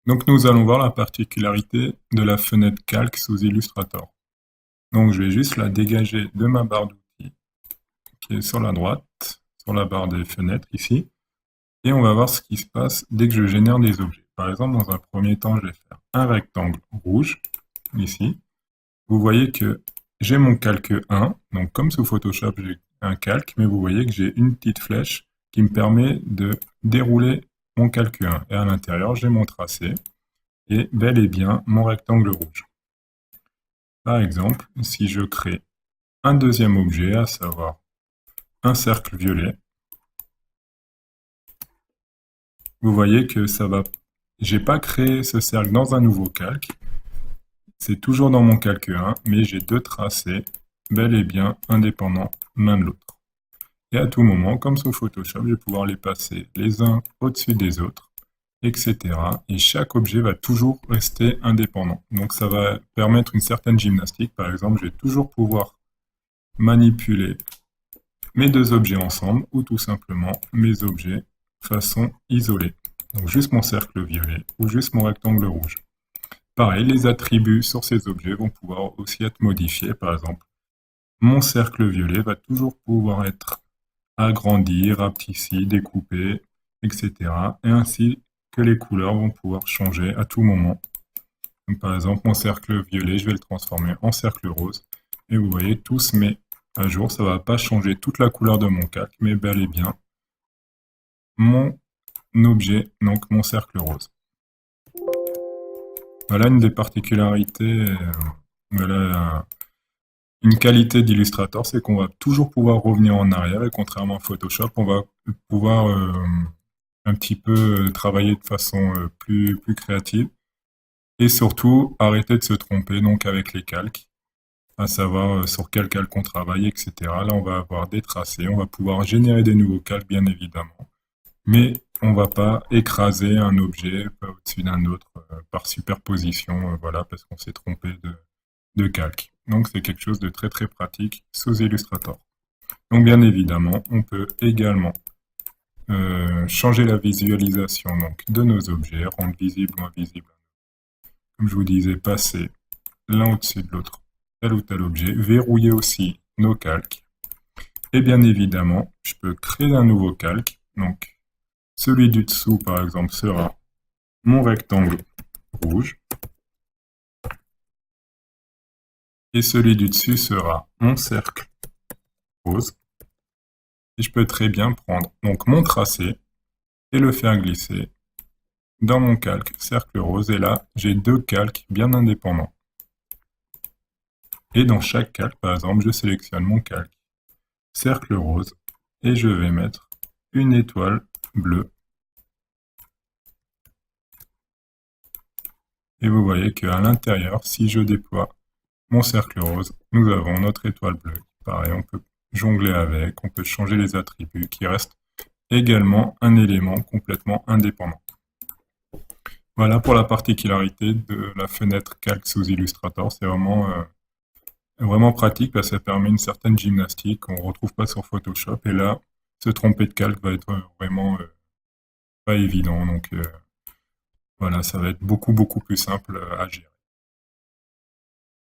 Donc nous allons voir la particularité de la fenêtre calque sous Illustrator. Donc je vais juste la dégager de ma barre d'outils qui est sur la droite, sur la barre des fenêtres ici. Et on va voir ce qui se passe dès que je génère des objets. Par exemple, dans un premier temps, je vais faire un rectangle rouge, ici. Vous voyez que j'ai mon calque 1, donc comme sous Photoshop, j'ai un calque, mais vous voyez que j'ai une petite flèche qui me permet de dérouler mon calque 1. Et à l'intérieur, j'ai mon tracé et bel et bien mon rectangle rouge. Par exemple, si je crée un deuxième objet, à savoir un cercle violet, vous voyez que ça va. J'ai pas créé ce cercle dans un nouveau calque, c'est toujours dans mon calque 1, mais j'ai deux tracés bel et bien indépendants l'un de l'autre. Et à tout moment, comme sous Photoshop, je vais pouvoir les passer les uns au-dessus des autres, etc. Et chaque objet va toujours rester indépendant. Donc ça va permettre une certaine gymnastique. Par exemple, je vais toujours pouvoir manipuler mes deux objets ensemble ou tout simplement mes objets de façon isolée. Donc juste mon cercle violet ou juste mon rectangle rouge. Pareil, les attributs sur ces objets vont pouvoir aussi être modifiés. Par exemple, mon cercle violet va toujours pouvoir être agrandi, rapetissi, découpé, etc. Et ainsi que les couleurs vont pouvoir changer à tout moment. Donc, par exemple, mon cercle violet, je vais le transformer en cercle rose. Et vous voyez, tout se met à jour. Ça ne va pas changer toute la couleur de mon calque, mais bel et bien mon objet, donc mon cercle rose. Voilà une des particularités, voilà une qualité d'Illustrator, c'est qu'on va toujours pouvoir revenir en arrière et contrairement à Photoshop, on va pouvoir un petit peu travailler de façon plus créative et surtout arrêter de se tromper donc avec les calques, à savoir sur quel calque on travaille, etc. Là, on va avoir des tracés, on va pouvoir générer des nouveaux calques, bien évidemment, mais on ne va pas écraser un objet au-dessus d'un autre par superposition, voilà, parce qu'on s'est trompé de calque. Donc c'est quelque chose de très très pratique sous Illustrator. Donc bien évidemment, on peut également changer la visualisation donc, de nos objets, rendre visible ou invisible. Comme je vous disais, passer l'un au-dessus de l'autre, tel ou tel objet, verrouiller aussi nos calques. Et bien évidemment, je peux créer un nouveau calque. Donc celui du dessous, par exemple, sera mon rectangle rouge. Et celui du dessus sera mon cercle rose. Et je peux très bien prendre donc mon tracé et le faire glisser dans mon calque cercle rose. Et là, j'ai deux calques bien indépendants. Et dans chaque calque, par exemple, je sélectionne mon calque cercle rose et je vais mettre une étoile bleue. Et vous voyez qu'à l'intérieur, si je déploie mon cercle rose, nous avons notre étoile bleue. Pareil, on peut jongler avec, on peut changer les attributs qui restent également un élément complètement indépendant. Voilà pour la particularité de la fenêtre calque sous Illustrator. C'est vraiment pratique parce que ça permet une certaine gymnastique qu'on ne retrouve pas sur Photoshop. Et là, se tromper de calque va être vraiment pas évident. Donc voilà, ça va être beaucoup plus simple à gérer.